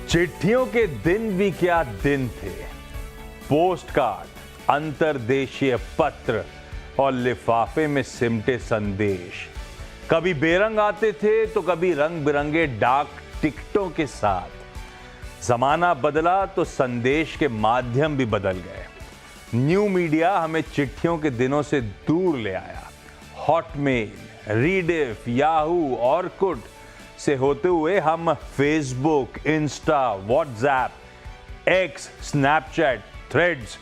चिट्ठियों के दिन भी क्या दिन थे। पोस्ट कार्ड, अंतरदेशीय पत्र और लिफाफे में सिमटे संदेश कभी बेरंग आते थे तो कभी रंग बिरंगे डाक टिकटों के साथ। जमाना बदला तो संदेश के माध्यम भी बदल गए। न्यू मीडिया हमें चिट्ठियों के दिनों से दूर ले आया। हॉटमेल, रीडिफ, याहू, ऑरकुट से होते हुए हम Facebook, Insta, WhatsApp, x, Snapchat, threads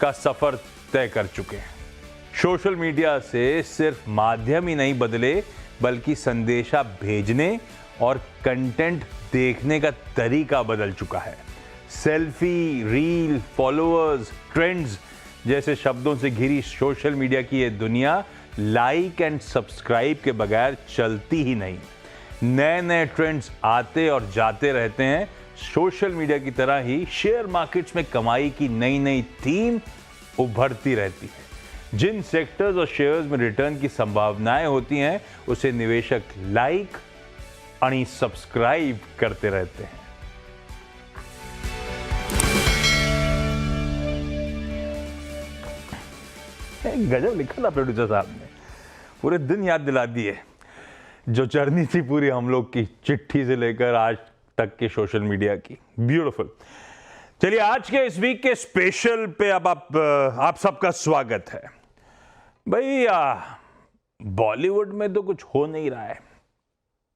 का सफर तय कर चुके हैं। सोशल मीडिया से सिर्फ माध्यम ही नहीं बदले बल्कि संदेशा भेजने और कंटेंट देखने का तरीका बदल चुका है। सेल्फी, रील, फॉलोअर्स, ट्रेंड्स जैसे शब्दों से घिरी सोशल मीडिया की ये दुनिया लाइक एंड सब्सक्राइब के बगैर चलती ही नहीं। नए नए ट्रेंड्स आते और जाते रहते हैं। सोशल मीडिया की तरह ही शेयर मार्केट्स में कमाई की नई नई थीम उभरती रहती है। जिन सेक्टर्स और शेयर्स में रिटर्न की संभावनाएं होती हैं उसे निवेशक लाइक यानी सब्सक्राइब करते रहते हैं। गजब लिखा था प्रोड्यूसर साहब ने, पूरे दिन याद दिला दिए जो जर्नी थी पूरी हम लोग की, चिट्ठी से लेकर आज तक के सोशल मीडिया की। ब्यूटीफुल। चलिए आज के इस वीक के स्पेशल पे अब आप सबका स्वागत है। भाई बॉलीवुड में तो कुछ हो नहीं रहा है,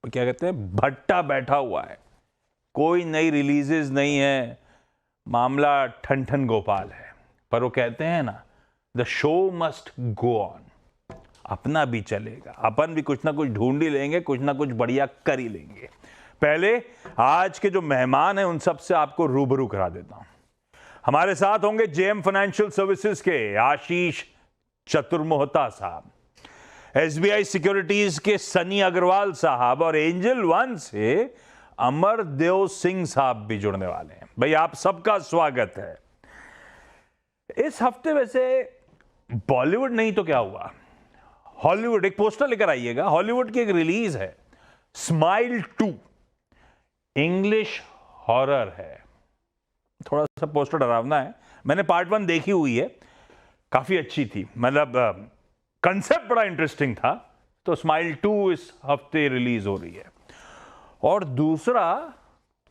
क्या कहते हैं, भट्टा बैठा हुआ है, कोई नई रिलीजेस नहीं है, मामला ठन ठन गोपाल है। पर वो कहते हैं ना, the show must go on, अपना भी चलेगा, अपन भी कुछ ना कुछ ढूंढ ही लेंगे, कुछ ना कुछ बढ़िया कर ही लेंगे। पहले आज के जो मेहमान हैं उन सब से आपको रूबरू करा देता हूं। हमारे साथ होंगे जेएम फाइनेंशियल सर्विसेज के आशीष चतुर्मोहता साहब, एसबीआई सिक्योरिटीज के सनी अग्रवाल साहब और एंजल वन से अमरदेव सिंह साहब भी जुड़ने वाले हैं। भाई आप सबका स्वागत है। इस हफ्ते वैसे बॉलीवुड नहीं तो क्या हुआ, हॉलीवुड, एक पोस्टर लेकर आइएगा। हॉलीवुड की एक रिलीज है, स्माइल 2, इंग्लिश हॉरर है। थोड़ा सा पोस्टर डरावना है। मैंने पार्ट 1 देखी हुई है, काफी अच्छी थी, मतलब कंसेप्ट बड़ा इंटरेस्टिंग था। तो स्माइल 2 इस हफ्ते रिलीज हो रही है। और दूसरा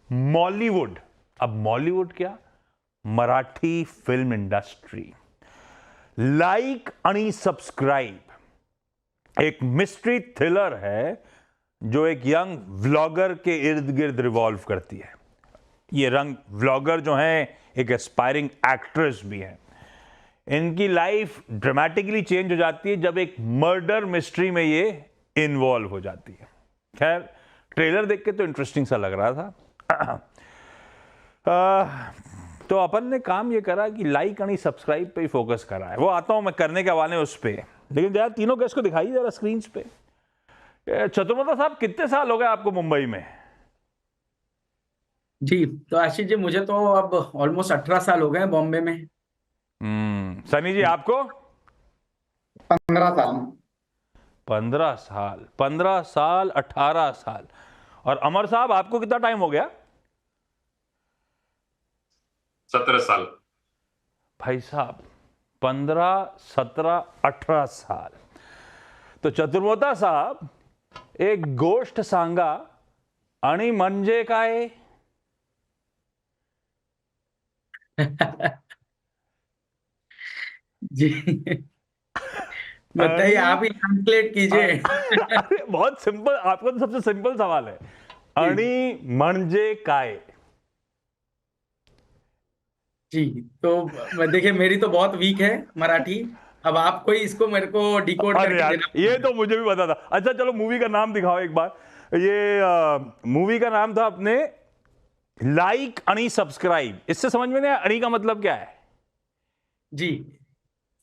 मॉलीवुड, अब मॉलीवुड क्या, मराठी फिल्म इंडस्ट्री, लाइक आणि सब्सक्राइब एक मिस्ट्री थ्रिलर है जो एक यंग व्लॉगर के इर्द गिर्द रिवॉल्व करती है। ये रंग व्लॉगर जो हैं एक एस्पायरिंग एक्ट्रेस भी हैं। इनकी लाइफ ड्रामेटिकली चेंज हो जाती है जब एक मर्डर मिस्ट्री में ये इन्वॉल्व हो जाती है। खैर ट्रेलर देख के तो इंटरेस्टिंग सा लग रहा था। तो अपन ने काम ये करा कि लाइक आणि सब्सक्राइब पे ही फोकस करा है। वो आता हूं मैं करने के हवाले उस पे, लेकिन यार तीनों गेस्ट को दिखाइए जरा स्क्रीन पे। चतुर्मोहता साहब, कितने साल हो गए आपको मुंबई में? जी तो आशीष जी, मुझे तो अब ऑलमोस्ट 18 साल हो गए बॉम्बे में। सनी जी आपको? 15 साल। 15 साल, 15 साल, 18 साल। और अमर साहब आपको कितना टाइम हो गया? 17 साल। भाई साहब 15, 17, 18 साल। तो चतुर्मोहता साहब, एक गोष्ट सांगा आणि म्हणजे काय? जी बताइए, आप ही ट्रांसलेट कीजिए। अरे बहुत सिंपल, आपका तो सबसे सिंपल सवाल है। आणि म्हणजे काय? जी तो देखिए, मेरी तो बहुत वीक है मराठी। अब आपको ही इसको मेरे को डिकोड अरे करके यार देना ये तो मुझे भी पता था। अच्छा चलो मूवी का नाम दिखाओ एक बार। ये मूवी का नाम था अपने लाइक आणि सब्सक्राइब। इससे समझ में नहीं आया अणी का मतलब क्या है? जी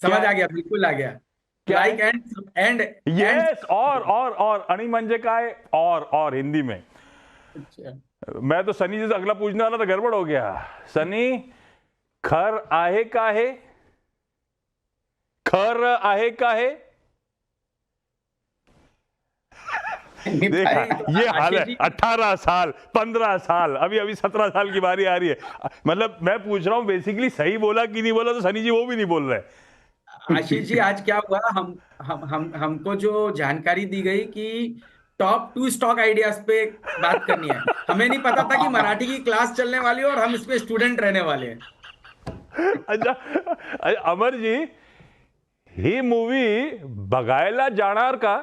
समझ आ गया, बिल्कुल आ गया। लाइक एंड यस, और अणी म्हणजे काय, और हिंदी में। अच्छा, मैं तो सनी जी से अगला पूछने वाला था, गड़बड़ हो गया। सनी, खर आहे का है? खर आहे का है? नहीं देखा, पाए। ये हाल है। आशीष जी 18 साल, 15 साल, अभी अभी 17 साल की बारी आ रही है। मतलब मैं पूछ रहा हूँ बेसिकली सही बोला कि नहीं बोला, तो सनी जी वो भी नहीं बोल रहे। आशीष जी आज क्या हुआ, हम हमको जो जानकारी दी गई कि टॉप 2 स्टॉक आइडियाज पे बात करनी है। हमें नहीं पता था कि मराठी की क्लास चलने वाली है और हम इसमें स्टूडेंट रहने वाले हैं। अच्छा, अमर जी, ही मूवी बघायला जाणार का?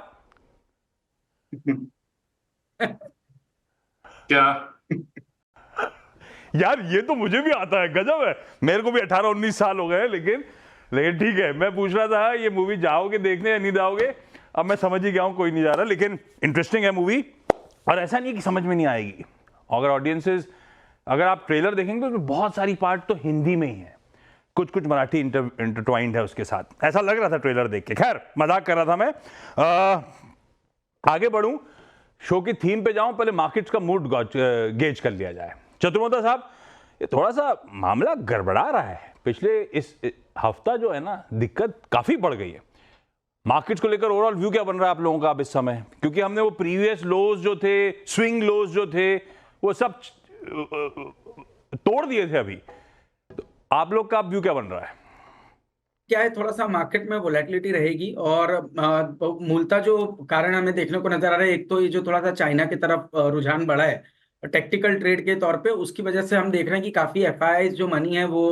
क्या? यार ये तो मुझे भी आता है, गजब है। मेरे को भी 18-19 साल हो गए हैं, लेकिन ठीक है। मैं पूछ रहा था ये मूवी जाओगे देखने या नहीं जाओगे? अब मैं समझ ही गया हूं कोई नहीं जा रहा, लेकिन इंटरेस्टिंग है मूवी। और ऐसा नहीं है कि समझ में नहीं आएगी। अगर ऑडियंसेस, अगर आप ट्रेलर देखेंगे तो बहुत सारी पार्ट तो हिंदी में ही है, कुछ कुछ मराठी इंटरट्वाइंड है उसके साथ, ऐसा लग रहा था ट्रेलर देख के। खैर, मजाक कर रहा था मैं। आगे बढ़ूं, शो की थीम पे जाऊं, पहले मार्केट्स का मूड गेज कर लिया जाए। चतुर्वेदी साहब, ये थोड़ा सा मामला गड़बड़ा रहा है। पिछले इस हफ्ता जो है ना, दिक्कत काफी बढ़ गई है। मार्केट्स को लेकर ओवरऑल व्यू क्या बन रहा है आप लोगों का अब इस समय? क्योंकि हमने वो प्रीवियस लोज जो थे, स्विंग लोज जो थे, वो सब तोड़ दिए थे। अभी तो आप लोग का व्यू क्या बन रहा है? क्या है, थोड़ा सा मार्केट में वोलेटिलिटी रहेगी और मूलतः जो कारण हमें देखने को नजर आ रहा है, एक तो ये जो थोड़ा सा चाइना की तरफ रुझान बढ़ा है टेक्टिकल ट्रेड के तौर पे, उसकी वजह से हम देख रहे हैं कि काफी एफआईआई जो मनी है वो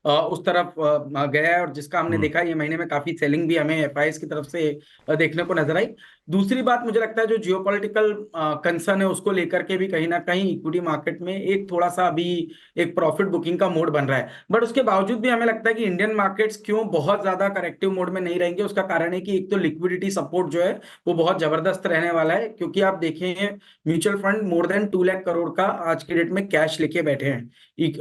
उस तरफ गया है, और जिसका हमने देखा ये महीने में काफी सेलिंग भी हमें एफआईआई की तरफ से देखने को नजर आई। दूसरी बात, मुझे लगता है जो जियोपॉलिटिकल कंसर्न है उसको लेकर के भी कहीं ना कहीं इक्विटी मार्केट में एक थोड़ा सा अभी एक प्रॉफिट बुकिंग का मोड बन रहा है। बट उसके बावजूद भी हमें लगता है कि इंडियन मार्केट्स क्यों बहुत ज्यादा करेक्टिव मोड में नहीं रहेंगे, उसका कारण है कि एक तो लिक्विडिटी सपोर्ट जो है वो बहुत जबरदस्त रहने वाला है, क्योंकि आप देखें mutual fund more than 2 lakh crore का आज की डेट में कैश लेके बैठे हैं,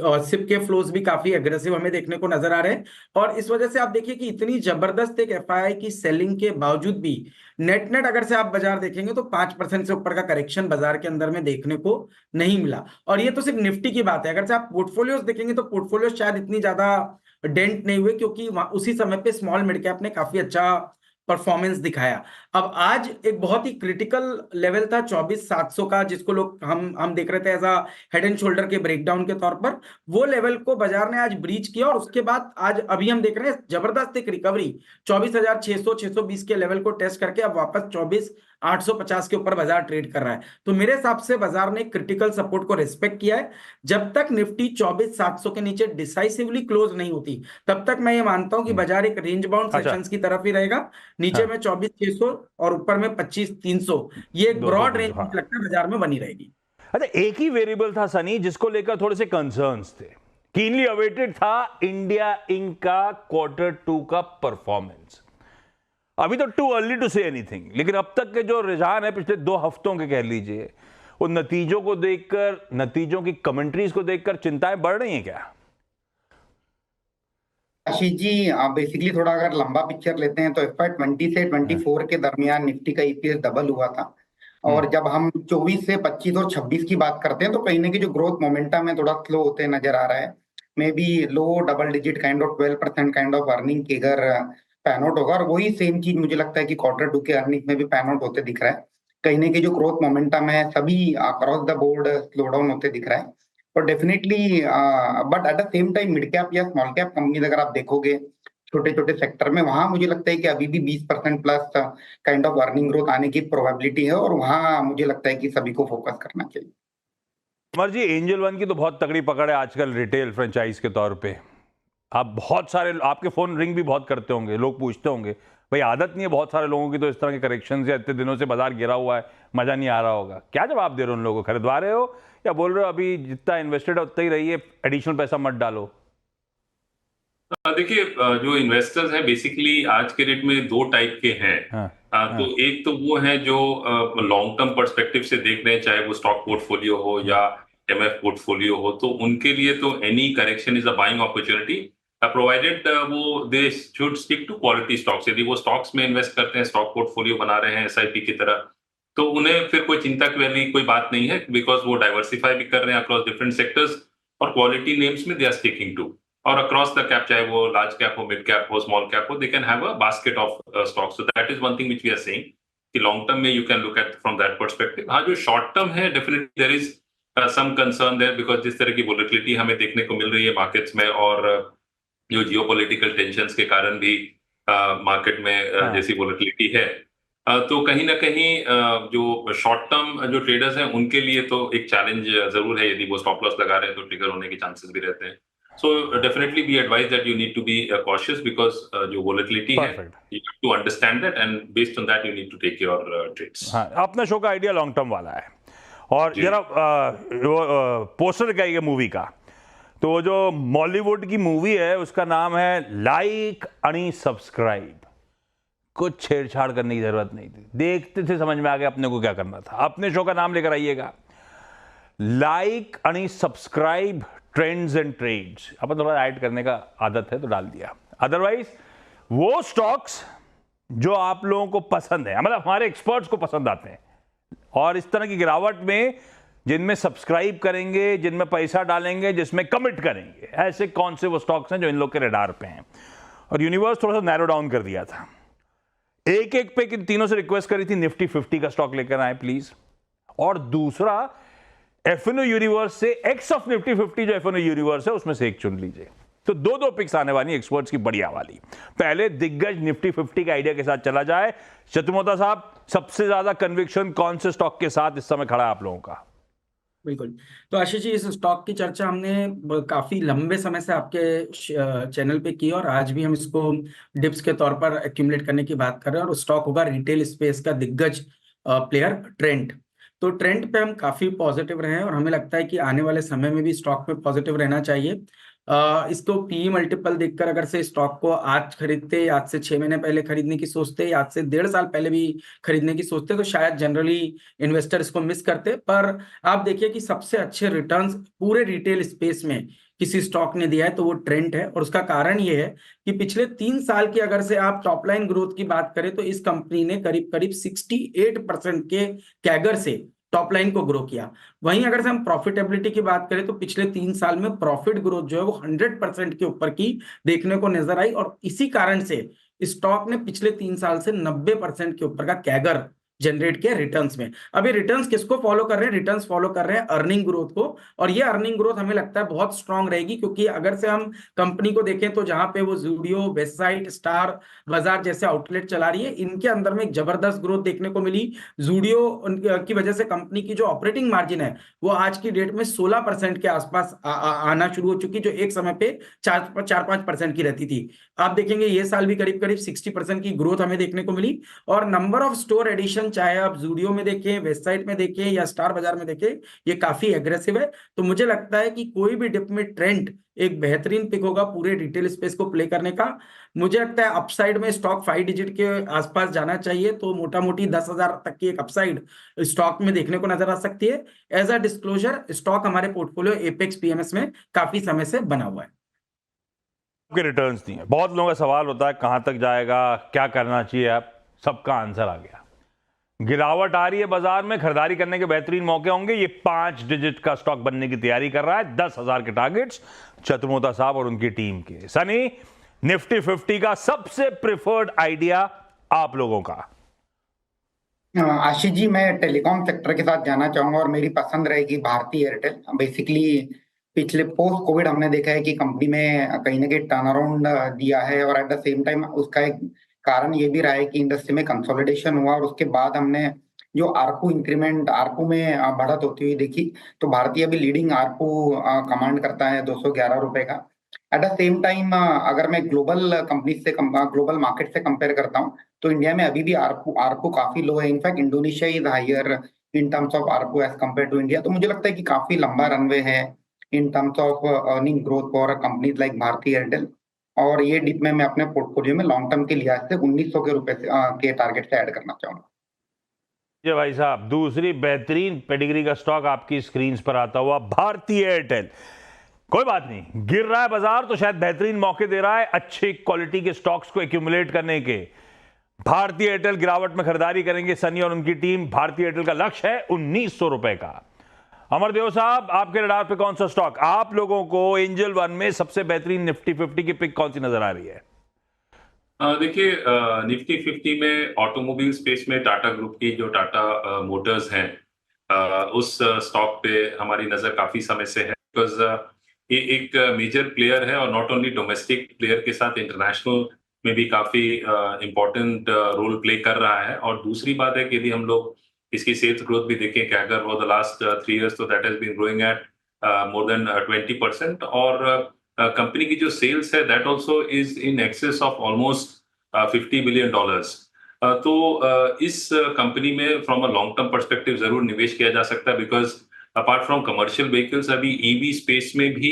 और सिप के फ्लोज भी काफी एग्रेसिव हमें देखने को नजर आ रहे हैं। और इस वजह से आप देखिए कि इतनी जबरदस्त एक एफआईआई की सेलिंग के बावजूद भी नेट नेट अगर से आप बाजार देखेंगे तो 5% से ऊपर का करेक्शन बाजार के अंदर में देखने को नहीं मिला। और ये तो सिर्फ निफ्टी की बात है, अगर से आप पोर्टफोलियोज देखेंगे तो पोर्टफोलियो शायद इतनी ज्यादा डेंट नहीं हुए, क्योंकि उसी समय पे स्मॉल मिड कैप ने काफी अच्छा परफॉर्मेंस दिखाया। अब आज एक बहुत ही क्रिटिकल लेवल था 24,700 का, जिसको लोग हम देख रहे थे as a head and shoulder के ब्रेकडाउन के तौर पर। वो लेवल को बाजार ने आज ब्रीच किया, और उसके बाद आज अभी हम देख रहे हैं जबरदस्त एक रिकवरी 24,600 620 के लेवल को टेस्ट करके अब वापस 24,850 के ऊपर बाजार ट्रेड कर रहा है। तो मेरे हिसाब से बाजार ने क्रिटिकल सपोर्ट को रिस्पेक्ट किया है। जब तक निफ्टी 24,700 के नीचे डिसाइसिवली क्लोज नहीं होती, तब तक मैं ये मानता हूं कि बाजार एक रेंज बाउंड अच्छा। सेक्शंस की तरफ ही रहेगा। नीचे हाँ। में 24,600 और ऊपर में 25,300, ये एक 200, ब्रॉड रेंज 200, हाँ। मुझे लगता है बाजार में बनी रहेगी। अच्छा, एक ही वेरिएबल था सनी जिसको लेकर थोड़े से कंसर्न्स थे, कीनली अवेटेड था इंडिया इंक का Q2 का परफॉर्मेंस। अभी तो too early to say anything, लेकिन अब तक के जो रुझान है पिछले 2 हफ्तों के कह लीजिए, वो नतीजों को देखकर, नतीजों की कमेंट्रीज को देखकर चिंताएं बढ़ रही हैं क्या? आशीष जी, बेसिकली थोड़ा अगर लंबा पिक्चर लेते हैं तो FY 20 से 24 के दरमियान निफ्टी का ईपीएस डबल हुआ था। और जब हम 24 से 25 और 26 की बात करते हैं तो कहीं ना कहीं जो ग्रोथ मोमेंटम है थोड़ा स्लो होते नजर आ रहा है। May be low double digit kind of 12% kind of earning के अगर पैन आउट होगा, और वही सेम चीज मुझे लगता है कि Q2 के अर्निंग में भी पैन आउट होते दिख रहा है। कहीं ना कहीं जो ग्रोथ मोमेंटम है सभी across the board slow down होते दिख रहा है। और definitely, but at the same time mid cap या स्मॉल कैप कंपनीज अगर आप देखोगे छोटे छोटे सेक्टर में, वहां मुझे लगता है कि अभी भी 20% plus kind of earning growth आने की प्रोबेबिलिटी है, और वहां मुझे लगता है कि सभी को फोकस करना चाहिए। अमर जी, एंजल वन की तो बहुत तगड़ी पकड़ है आजकल रिटेल फ्रेंचाइज के तौर पे। आप बहुत सारे, आपके फोन रिंग भी बहुत करते होंगे, लोग पूछते होंगे, भाई आदत नहीं है बहुत सारे लोगों की तो इस तरह के करेक्शन या इतने दिनों से बाजार गिरा हुआ है, मजा नहीं आ रहा होगा, क्या जवाब दे रहे हो उन लोगों को? खरीदवा रहे हो या बोल रहे हो अभी जितना इन्वेस्टेड है उतना ही रहिए, एडिशनल पैसा मत डालो? देखिए, जो इन्वेस्टर्स हैं बेसिकली आज के डेट में 2 टाइप के हैं। हाँ, तो एक तो वो है जो लॉन्ग टर्म पर्सपेक्टिव से देख रहे हैं, चाहे वो स्टॉक पोर्टफोलियो हो या एमएफ पोर्टफोलियो हो, तो उनके लिए तो any correction is a buying opportunity, provided वो they should stick to quality stocks. यदि वो स्टॉक्स में इन्वेस्ट करते हैं, स्टॉक पोर्टफोलियो बना रहे हैं एसआईपी की तरह, तो उन्हें फिर कोई चिंता की वाली कोई बात नहीं है, बिकॉज वो डाइवर्सिफाई भी कर रहे हैं अक्रॉस डिफरेंट सेक्टर्स, और क्वालिटी नेम्स में दे आर स्टिकिंग टू। और अक्रॉस द कैप, चाहे वो लार्ज कैप हो, मिड कैप हो, स्मॉल कैप हो, they can have a basket of stocks. So that is one thing which we are saying कि long term में you can look at from that perspective. हाँ, जो short term है definitely there is some concern there, because जिस तरह की volatility हमें देखने को मिल रही है मार्केट्स में, और जो जियोपॉलिटिकल टेंशंस के कारण भी मार्केट में जैसी वोलेटिलिटी है, तो कहीं ना कहीं जो शॉर्ट टर्म जो ट्रेडर्स हैं उनके लिए तो एक चैलेंज जरूर है। यदि वो स्टॉप लॉस लगा रहे हैं तो ट्रिगर होने के चांसेस भी रहते हैं। So definitely we advise that you need to be cautious, because जो वोलेटिलिटी है Perfect. You have to understand that, and based on that you need to take your trades. हाँ, अपना शो का आइडिया लॉन्ग टर्म वाला है। और जी। जरा poster क्या है मूवी का, तो वो जो बॉलीवुड की मूवी है उसका नाम है लाइक अनि सब्सक्राइब। कुछ छेड़छाड़ करने की जरूरत नहीं थी, देखते थे समझ में आ गया अपने को क्या करना था। अपने शो का नाम लेकर आइएगा, लाइक अनि सब्सक्राइब ट्रेंड्स एंड ट्रेड्स। अपन थोड़ा ऐड करने का आदत है तो डाल दिया, अदरवाइज वो स्टॉक्स जो आप लोगों को पसंद है, मतलब हमारे एक्सपर्ट्स को पसंद आते हैं, और इस तरह की गिरावट में जिनमें सब्सक्राइब करेंगे, जिनमें पैसा डालेंगे, जिसमें कमिट करेंगे, ऐसे कौन से वो स्टॉक्स हैं जो इन लोग के रडार पे हैं। और यूनिवर्स थोड़ा सा नैरो डाउन कर दिया था, एक एक पे किन तीनों से रिक्वेस्ट करी थी निफ्टी 50 का स्टॉक लेकर आए प्लीज, और दूसरा एफएनओ यूनिवर्स से एक्स ऑफ निफ्टी 50 जो एफएनओ यूनिवर्स है उसमें से एक चुन लीजिए। तो दो दो पिक्स आने वाली एक्सपर्ट्स की बढ़िया वाली। पहले दिग्गज निफ्टी 50 का आइडिया के साथ चला जाए। शत्रुमोता साहब, सबसे ज्यादा कन्विक्शन कौन से स्टॉक के साथ इस समय खड़ा है आप लोगों का? बिल्कुल। तो आशीष जी, इस स्टॉक की चर्चा हमने काफी लंबे समय से आपके चैनल पे की, और आज भी हम इसको डिप्स के तौर पर एक्यूमुलेट करने की बात कर रहे हैं। और स्टॉक होगा रिटेल स्पेस का दिग्गज प्लेयर ट्रेंट। तो ट्रेंट पे हम काफी पॉजिटिव रहे हैं, और हमें लगता है कि आने वाले समय में भी स्टॉक में पॉजिटिव रहना चाहिए। इसको पी मल्टीपल देखकर अगर से स्टॉक को आज खरीदते, आज से 6 महीने पहले खरीदने की सोचते, आज से 1.5 साल पहले भी खरीदने की सोचते, तो शायद जनरली इन्वेस्टर इसको मिस करते। पर आप देखिए कि सबसे अच्छे रिटर्न्स पूरे रिटेल स्पेस में किसी स्टॉक ने दिया है तो वो ट्रेंट है। और उसका कारण ये है कि पिछले 3 साल की अगर से आप टॉप लाइन ग्रोथ की बात करें तो इस कंपनी ने करीब करीब 68% के कैगर से टॉप लाइन को ग्रो किया। वहीं अगर से हम प्रॉफिटेबिलिटी की बात करें तो पिछले 3 साल में प्रॉफिट ग्रोथ जो है वो 100% के ऊपर की देखने को नजर आई, और इसी कारण से स्टॉक ने पिछले 3 साल से 90% के ऊपर का कैगर जनरेट किया रिटर्न्स में। अब ये रिटर्न्स किसको फॉलो कर रहे हैं? रिटर्न्स फॉलो कर रहे हैं अर्निंग ग्रोथ को, और ये अर्निंग ग्रोथ हमें लगता है बहुत स्ट्रांग रहेगी, क्योंकि अगर से हम कंपनी को देखें तो जहां पे वो ज़ूडियो, वेबसाइट, स्टार बाजार जैसे आउटलेट चला रही है, इनके अंदर में एक जबरदस्त ग्रोथ देखने को मिली। ज़ूडियो की वजह से कंपनी की जो ऑपरेटिंग मार्जिन है वो आज की डेट में 16% के आसपास आना शुरू हो चुकी, जो एक समय पे 4-5% की रहती थी। आप देखेंगे ये साल भी करीब करीब 60% की ग्रोथ हमें देखने को मिली। और नंबर ऑफ स्टोर एडिशन चाहे आप ज़ूडियो में देखें, वेबसाइट में देखें या स्टार बाजार में देखें, ये काफी एग्रेसिव है। तो मुझे लगता है कि कोई भी डिप में ट्रेंड एक बेहतरीन पिक होगा पूरे रिटेल स्पेस को प्ले करने का। मुझे लगता है अपसाइड में स्टॉक 5 डिजिट के आसपास जाना चाहिए, तो मोटा मोटी 10,000 तक की एक अपसाइड स्टॉक में देखने को नजर आ सकती है। एज अ डिस्क्लोजर, स्टॉक हमारे पोर्टफोलियो एपेक्स पीएमएस में काफी समय से बना हुआ है। आपके रिटर्न्स नहीं है, बहुत लोगों का सवाल होता है कहां तक जाएगा, क्या करना चाहिए। आप सबका आंसर आ गया। गिरावट आ रही है बाजार में, खरीदारी करने के बेहतरीन मौके होंगे। ये 5 डिजिट का स्टॉक बनने की तैयारी कर रहा है, 10,000 के टारगेट्स शत्रुमोता साहब और उनकी टीम के। सनी, निफ्टी 50 का सबसे प्रिफर्ड आइडिया आप लोगों का? आशीष जी, मैं टेलीकॉम सेक्टर के साथ जाना चाहूंगा, और मेरी पसंद रहेगी भारती एयरटेल। बेसिकली पिछले पोस्ट कोविड हमने देखा है कि कंपनी में कहीं ना कहीं टर्न अराउंड दिया है, और एट द सेम टाइम उसका एक कारण ये भी रहा है कि इंडस्ट्री में कंसोलिडेशन हुआ, और उसके बाद हमने जो आरपू इंक्रीमेंट, आरपू में बढ़त होती हुई देखी। तो भारतीय अभी लीडिंग आरपू कमांड करता है 211 रुपए का। एट द सेम टाइम अगर मैं ग्लोबल कंपनी से, ग्लोबल मार्केट से कंपेयर करता हूँ, तो इंडिया में अभी भी आरपू काफी लो है। In fact Indonesia is higher in terms of ARPU as compared to India. तो मुझे लगता है कि काफी लंबा रनवे है in terms of earning growth for companies like Bharti Airtel. और ये डिप में मैं अपने पोर्टफोलियो में लॉन्ग टर्म के लिहाज से 1900 के रुपए के टारगेट से ऐड करना चाहूंगा। जी भाई साहब, दूसरी बेहतरीन पेडिग्री का स्टॉक आपकी स्क्रीन पर आता हुआ भारती एयरटेल। कोई बात नहीं, गिर रहा है बाजार तो शायद बेहतरीन मौके दे रहा है अच्छी क्वालिटी के स्टॉक्स को एक्यूमुलेट करने के। भारती एयरटेल गिरावट में खरीदारी करेंगे सनी और उनकी टीम। भारती एयरटेल का लक्ष्य है 1900 रुपए का। अमरदेव साहब, आपके रडार पे कौन सा स्टॉक? आप लोगों को एंजल वन में सबसे बेहतरीन निफ्टी 50 की पिक कौन सी नजर आ रही है? देखिए, निफ्टी 50 में ऑटोमोबाइल स्पेस में टाटा ग्रुप की जो टाटा मोटर्स हैं, उस स्टॉक पे हमारी नजर काफी समय से है, बिकॉज ये एक मेजर प्लेयर है और नॉट ओनली डोमेस्टिक प्लेयर के साथ इंटरनेशनल में भी काफी इम्पोर्टेंट रोल प्ले कर रहा है। और दूसरी बात है कि यदि हम लोग इसकी सेल्स ग्रोथ भी देखें कि अगर वो द लास्ट 3 years, तो that has been growing at more than 20%। और कंपनी की जो सेल्स है that also is in excess of almost $50 billion। तो इस कंपनी में from a long term perspective जरूर निवेश किया जा सकता है, because apart from commercial vehicles अभी ईवी स्पेस में भी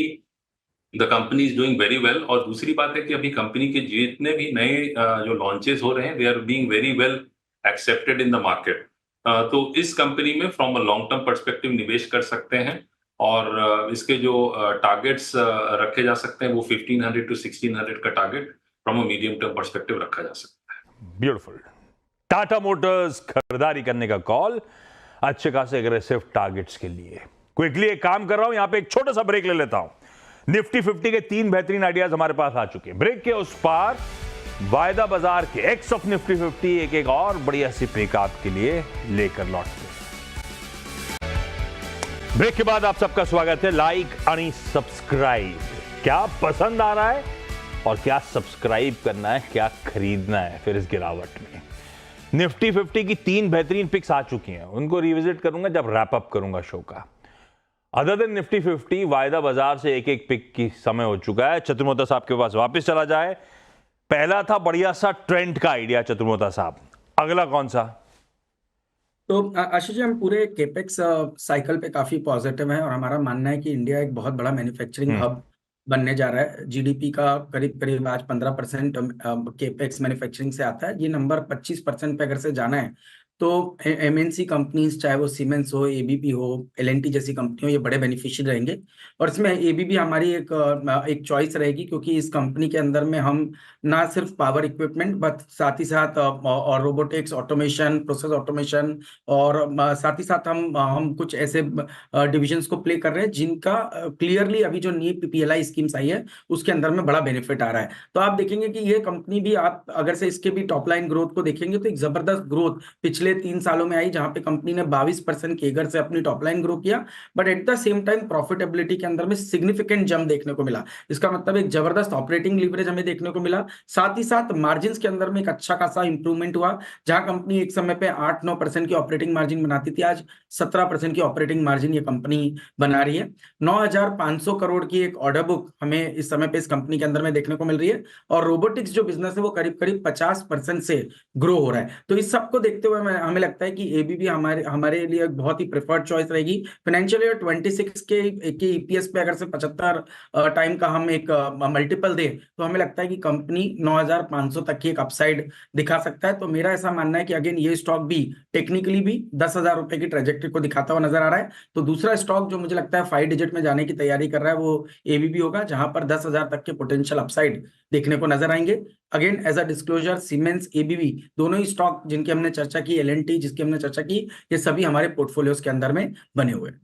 the company is doing very well. और दूसरी बात है कि अभी कंपनी के जितने भी नए जो लॉन्चेस हो रहे हैं they are being very well accepted in the market. तो इस कंपनी में from a long term perspective निवेश कर सकते हैं। और इसके जो टारगेट्स रखे जा सकते हैं वो 1500 to 1600 का target from a medium term perspective रखा जा सकता है। ब्यूटीफुल। टाटा मोटर्स खरीदारी करने का कॉल अच्छे खासे एग्रेसिव टारगेट्स के लिए। क्विकली एक काम कर रहा हूं, यहां पे एक छोटा सा ब्रेक ले लेता हूं। निफ्टी 50 के 3 बेहतरीन आइडियाज हमारे पास आ चुके हैं। ब्रेक के उस पार वायदा बाजार के एक्स ऑफ निफ्टी 50 एक और बढ़िया सी पिक आपके लिए लेकर लौटते हैं। ब्रेक के बाद आप सबका स्वागत है। लाइक आणि सब्सक्राइब, क्या पसंद आ रहा है और क्या सब्सक्राइब करना है, क्या खरीदना है फिर इस गिरावट में। निफ्टी 50 की 3 बेहतरीन पिक्स आ चुकी हैं, उनको रिविजिट करूंगा जब रैप अप करूंगा शो का। अदर देन निफ्टी 50 वायदा बाजार से एक एक पिक की समय हो चुका है। चतुर्मोता साहब के पास वापस चला जाए। पहला था बढ़िया सा ट्रेंड का आइडिया चतुर्मोता साहब, अगला कौन सा? तो आशीष जी, हम पूरे केपेक्स साइकिल पे काफी पॉजिटिव हैं और हमारा मानना है कि इंडिया एक बहुत बड़ा मैन्युफैक्चरिंग हब बनने जा रहा है। जीडीपी का करीब करीब आज 15% केपेक्स मैन्युफैक्चरिंग से आता है। ये नंबर 25% पे अगर से जाना है तो एमएनसी कंपनीज, चाहे वो सीमेंस हो, एबीबी हो, एलएनटी जैसी कंपनी हो, ये बड़े बेनिफिशियल रहेंगे। और इसमें एबीबी हमारी एक चॉइस रहेगी, क्योंकि इस कंपनी के अंदर में हम ना सिर्फ पावर इक्विपमेंट बट साथ ही साथ और रोबोटिक्स, ऑटोमेशन, प्रोसेस ऑटोमेशन और साथ ही साथ हम कुछ ऐसे डिविजन्स को प्ले कर रहे हैं जिनका क्लियरली अभी जो नई पीएलआई स्कीम्स आई है उसके अंदर में बड़ा बेनिफिट आ रहा है। तो आप देखेंगे कि ये कंपनी भी, आप अगर से इसके भी टॉप लाइन ग्रोथ को देखेंगे तो एक जबरदस्त ग्रोथ पिछले 3 सालों में आई, जहां पे कंपनी ने 22% केगर से अपनी टॉप लाइन ग्रो किया। But at the same time profitability के अंदर में सिग्निफिकेंट जंप देखने को मिला। इसका मतलब एक जबरदस्त ऑपरेटिंग लीवरेज हमें देखने को मिला। साथ ही साथ मार्जिन के अंदर में एक अच्छा खासा इंप्रूवमेंट हुआ। जहां कंपनी एक समय पे 8-9% की ऑपरेटिंग मार्जिन बनाती थी, आज 17% की ऑपरेटिंग मार्जिन ये कंपनी बना रही है। 9,500 करोड़ की एक ऑर्डर बुक हमें इस समय पे इस कंपनी के अंदर में देखने को मिल रही है। और रोबोटिक्स जो बिजनेस है वो करीब करीब 50% से ग्रो हो रहा है। तो इस सबको देखते हुए हमें लगता है कि एबीबी हमारे लिए एक बहुत ही प्रेफर्ड चॉइस रहेगी। फाइनेंशियल ईयर 26 के ईपीएस पे अगर से 75 टाइम का हम एक मल्टीपल दे तो हमें लगता है कि कंपनी 9,500 तक की एक अपसाइड दिखा सकता है। तो मेरा ऐसा मानना है कि अगेन ये स्टॉक भी टेक्निकली भी 10,000 रुपए की ट्रेजेक्टरी को दिखाता हुआ नजर आ रहा है। तो दूसरा स्टॉक जो मुझे लगता है 5 डिजिट में जाने की तैयारी कर रहा है वो एबीबी होगा, जहां पर 10,000 तक के पोटेंशियल अपसाइड देखने को नजर आएंगे। Again as a disclosure, Siemens, ABB दोनों ही स्टॉक जिनकी हमने चर्चा की, एलएनटी जिसकी हमने चर्चा की, ये सभी हमारे पोर्टफोलियोज के अंदर में बने हुए हैं।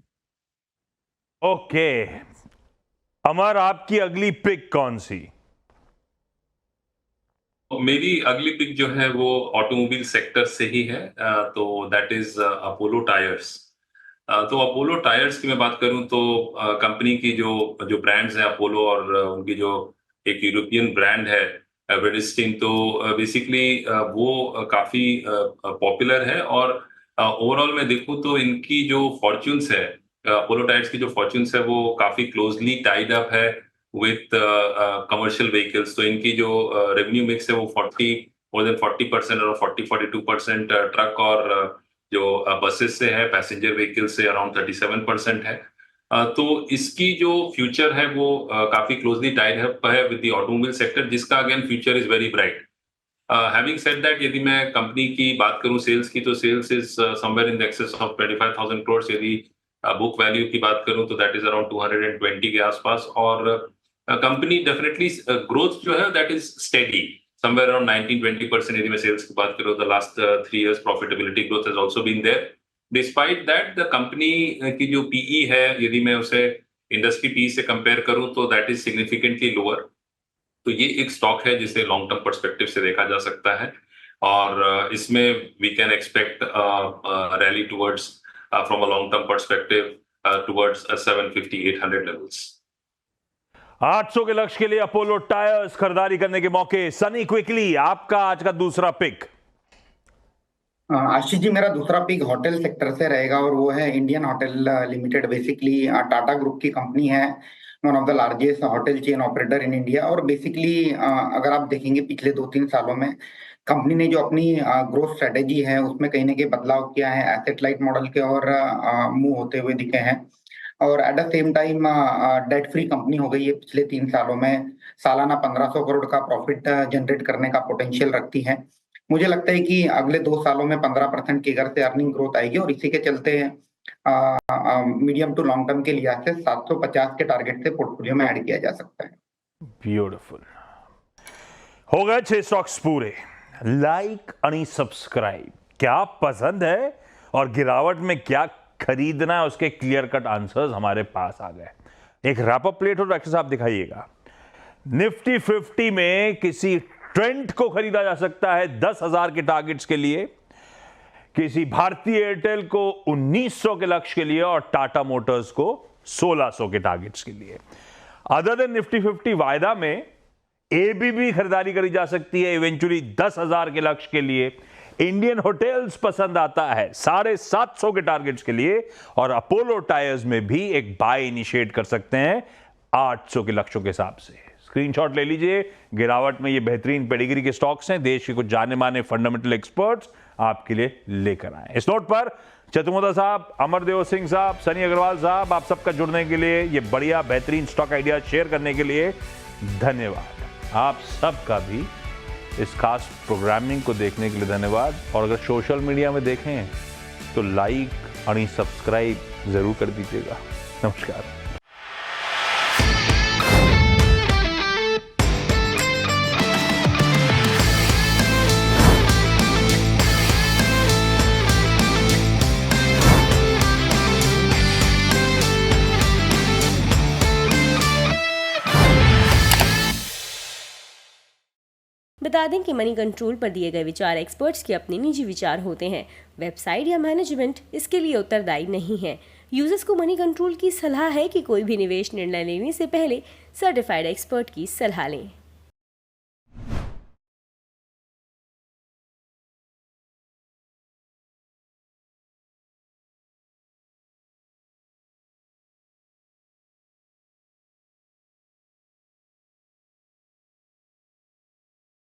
ओके अमर, आपकी अगली पिक कौन सी? मेरी अगली पिक जो है वो ऑटोमोबाइल सेक्टर से ही है, तो दैट इज अपोलो टायर्स। तो अपोलो टायर्स की मैं बात करूं तो कंपनी की जो जो ब्रांड्स हैं अपोलो और उनकी जो एक यूरोपियन ब्रांड है वेडिस्टिन, तो बेसिकली वो काफी पॉपुलर है। और ओवरऑल मैं देखूं तो इनकी जो फॉर्च्यून्स है, अपोलो टायर्स की जो फॉर्च्यून्स है वो काफी क्लोजली टाइड अप है विथ कमर्शियल व्हीकल्स। तो इनकी जो रेवेन्यू मिक्स है वो मोर देन 40% और 42% ट्रक और जो बसेस से है, पैसेंजर व्हीकल से अराउंड 37% है। तो इसकी जो फ्यूचर है वो काफी क्लोजली टाइड है विद द ऑटोमोबाइल सेक्टर, जिसका again future is very bright. Having said that, यदि मैं कंपनी की बात करूं सेल्स की, तो sales is somewhere in the excess of 25,000 crore. यदि बुक वैल्यू की बात करूं तो दैट इज अराउंड 220 के आसपास। और कंपनी डेफिनेटली ग्रोथ जो है that is steady, somewhere around 19-20%. यदि मैं सेल्स की बात करूं, the last 3 years profitability growth has also been there. Despite that, the company की जो PE है, यदि मैं उसे इंडस्ट्री PE से कंपेयर करूं तो that is significantly lower. तो ये एक स्टॉक है जिसे लॉन्ग टर्म पर्सपेक्टिव से देखा जा सकता है और इसमें we can expect rally towards from a long term perspective towards 750-800 levels. 800 के लक्ष्य के लिए अपोलो टायर्स खरीदारी करने के मौके। सनी, क्विकली आपका आज का दूसरा पिक। आशीष जी, मेरा दूसरा पिक होटल सेक्टर से रहेगा और वो है Indian hotel limited. Basically Tata group की कंपनी है, one of the largest hotel chain operator in India. और बेसिकली अगर आप देखेंगे पिछले 2-3 सालों में कंपनी ने जो अपनी ग्रोथ स्ट्रेटेजी है उसमें कहीं ना कहीं बदलाव किया है, एसेट लाइट मॉडल के और मूव होते हुए दिखे हैं। और at the same time debt free company हो गई है। पिछले 3 सालों में सालाना 1500 करोड़ का प्रॉफिट जनरेट करने का पोटेंशियल रखती है। मुझे लगता है कि अगले 2 सालों में 15% की से अर्निंग ग्रोथ आएगी और इसी के चलते मीडियम टू लॉन्ग टर्म के लिहाज से 750 के टारगेट से पोर्टफोलियो में ऐड किया जा सकता है। ब्यूटीफुल। हो गए 6 स्टॉक्स पूरे। लाइक आणि सब्सक्राइब। क्या पसंद है और गिरावट में क्या खरीदना है उसके क्लियर कट आंसर्स हमारे पास आ गए। एक रैप अप प्लेट और डॉक्टर साहब दिखाइएगा। निफ्टी 50 में किसी ट्रेंड को खरीदा जा सकता है 10,000 के टारगेट्स के लिए, किसी भारतीय एयरटेल को 1900 के लक्ष्य के लिए और टाटा मोटर्स को 1600 के टारगेट्स के लिए। अदर देन निफ्टी 50 वायदा में एबीबी खरीदारी करी जा सकती है इवेंचुअली 10,000 के लक्ष्य के लिए। इंडियन होटल्स पसंद आता है 750 के टारगेट्स के लिए और अपोलो टायर्स में भी एक बाय इनिशिएट कर सकते हैं 800 के लक्ष्यों के हिसाब से। स्क्रीनशॉट ले लीजिए। गिरावट में ये बेहतरीन पेडिग्री के स्टॉक्स हैं, देश के कुछ जाने माने फंडामेंटल एक्सपर्ट्स आपके लिए लेकर आए। इस नोट पर चतुर्मोदा साहब, अमरदेव सिंह साहब, सनी अग्रवाल साहब, आप सबका जुड़ने के लिए, ये बढ़िया बेहतरीन स्टॉक आइडिया शेयर करने के लिए धन्यवाद। आप सबका भी इस खास प्रोग्रामिंग को देखने के लिए धन्यवाद। और अगर सोशल मीडिया में देखें तो लाइक और सब्सक्राइब जरूर कर दीजिएगा। नमस्कार। बता दें कि मनी कंट्रोल पर दिए गए विचार एक्सपर्ट्स के अपने निजी विचार होते हैं। वेबसाइट या मैनेजमेंट इसके लिए उत्तरदायी नहीं है। यूजर्स को मनी कंट्रोल की सलाह है कि कोई भी निवेश निर्णय लेने से पहले सर्टिफाइड एक्सपर्ट की सलाह लें।